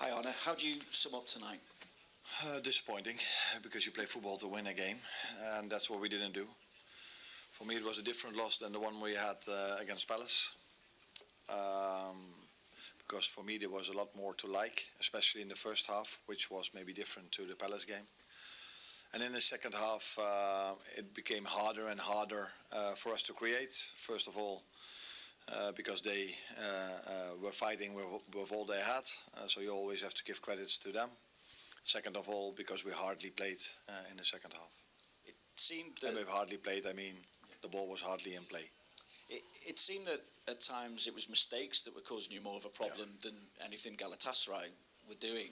Hi Arne, how do you sum up tonight? Disappointing, because you play football to win a game, and that's what we didn't do. For me, it was a different loss than the one we had against Palace. Because for me there was a lot more to like, especially in the first half, which was maybe different to the Palace game. And in the second half, it became harder and harder for us to create. First of all, because they were fighting with all they had, so you always have to give credits to them. Second of all, because we hardly played in the second half. It seemed that... And with hardly played, I mean the ball was hardly in play. It seemed that at times it was mistakes that were causing you more of a problem than anything Galatasaray were doing.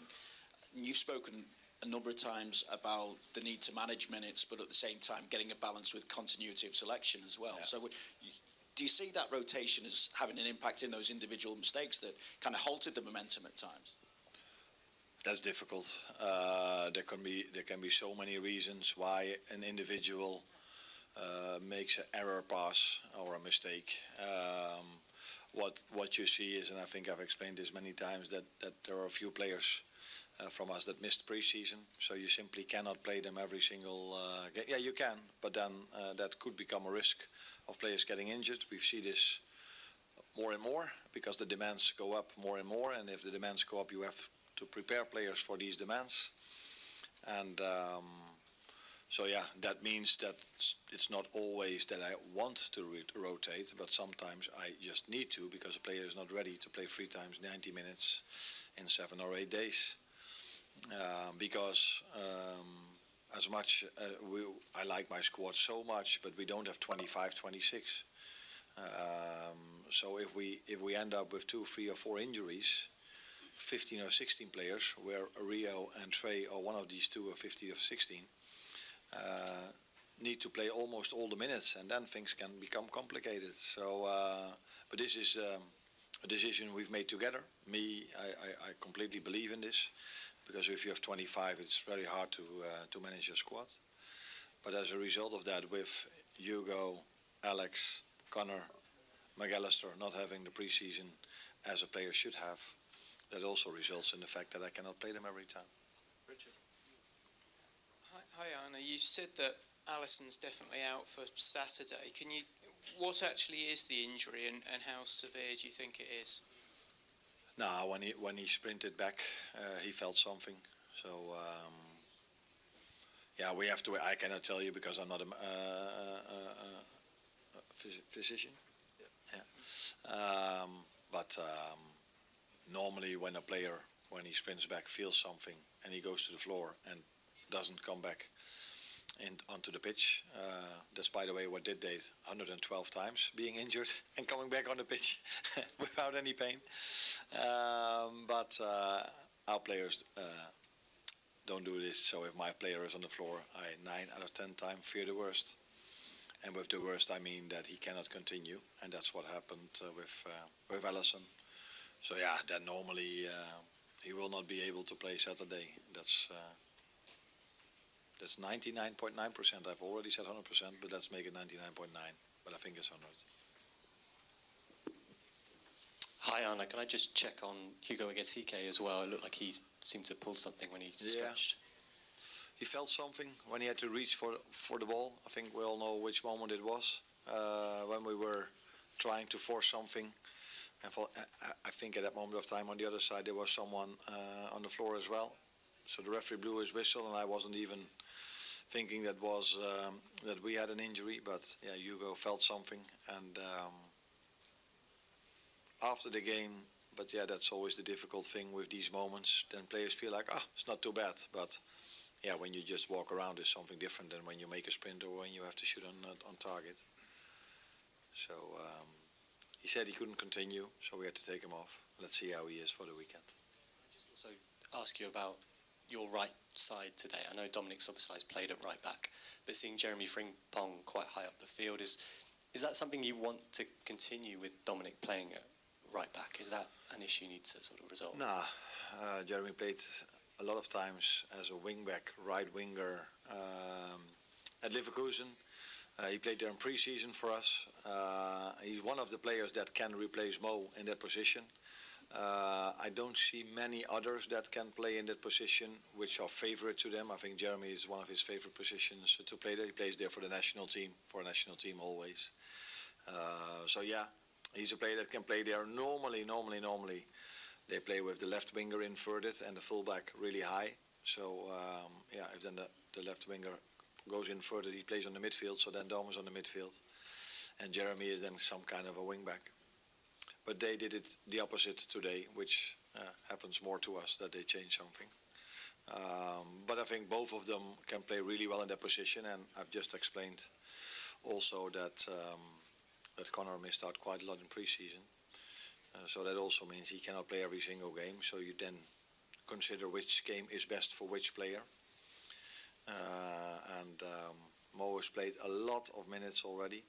You've spoken a number of times about the need to manage minutes, but at the same time getting a balance with continuity of selection as well. Yeah. So do you see that rotation as having an impact in those individual mistakes that kind of halted the momentum at times? That's difficult. There can be so many reasons why an individual makes an error pass or a mistake. What you see is, and I think I've explained this many times, that there are a few players from us that missed pre-season, so you simply cannot play them every single game. Yeah, you can, but then that could become a risk of players getting injured. We see this more and more because the demands go up more and more, and if the demands go up, you have to prepare players for these demands. And so yeah, that means that it's not always that I want to rotate, but sometimes I just need to, because a player is not ready to play 3 times 90 minutes in 7 or 8 days. Because as much I like my squad so much, but we don't have 25, 26. So if we end up with 2, 3 or 4 injuries, 15 or 16 players, where Rio and Trey or one of these two are 15 or 16, need to play almost all the minutes, and then things can become complicated. So, but this is a decision we've made together. I completely believe in this, because if you have 25, it's very hard to manage your squad. But as a result of that, with Hugo, Alex, Connor, McAllister not having the pre-season as a player should have, that also results in the fact that I cannot play them every time. Richard. Hi Arne, you said that Alisson's definitely out for Saturday. What actually is the injury, and how severe do you think it is? No, when he sprinted back, he felt something. So yeah, we have to. I cannot tell you because I'm not a physician. Yeah. But normally, when a player, when he sprints back, feels something and he goes to the floor and doesn't come back onto the pitch. That's, by the way, what did Dave 112 times, being injured and coming back on the pitch without any pain. But our players don't do this. So if my player is on the floor, I 9 out of 10 times fear the worst. And with the worst, I mean that he cannot continue, and that's what happened with Alisson. So yeah, that normally he will not be able to play Saturday. That's 99.9%. I've already said 100%, but let's make it 99.9. But I think it's 100. Hi Arne, can I just check on Hugo Ekitike as well? It looked like he seemed to pull something when he stretched. He felt something when he had to reach for the ball. I think we all know which moment it was, when we were trying to force something. And I think at that moment of time on the other side there was someone on the floor as well. So the referee blew his whistle, and I wasn't even thinking that we had an injury. But yeah, Hugo felt something, and after the game. But yeah, that's always the difficult thing with these moments. Then players feel like, it's not too bad. But yeah, when you just walk around, it's something different than when you make a sprint or when you have to shoot on target. So he said he couldn't continue, so we had to take him off. Let's see how he is for the weekend. Can I just also ask you about your right side today? I know Dominic Szoboszlai's played at right back, but seeing Jeremy Frimpong quite high up the field, is that something you want to continue with Dominic playing at right back? Is that an issue you need to sort of resolve? Nah, Jeremy played a lot of times as a wing-back, right winger at Leverkusen. He played there in pre-season for us. He's one of the players that can replace Mo in that position. I don't see many others that can play in that position, which are favorite to them. I think Jeremy is one of his favorite positions to play there. He plays there for the national team, always. So yeah, he's a player that can play there. Normally, they play with the left winger inverted and the fullback really high. So yeah, if then the left winger goes inverted, he plays on the midfield. So then Dom is on the midfield, and Jeremy is then some kind of a wing back. But they did it the opposite today, which happens more to us, that they change something. But I think both of them can play really well in that position, and I've just explained also that that Connor missed out quite a lot in pre-season. So that also means he cannot play every single game. So you then consider which game is best for which player. Mo has played a lot of minutes already.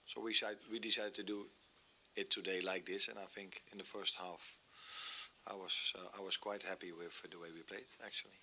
So we decided to do it today like this, and I think in the first half I was quite happy with the way we played, actually.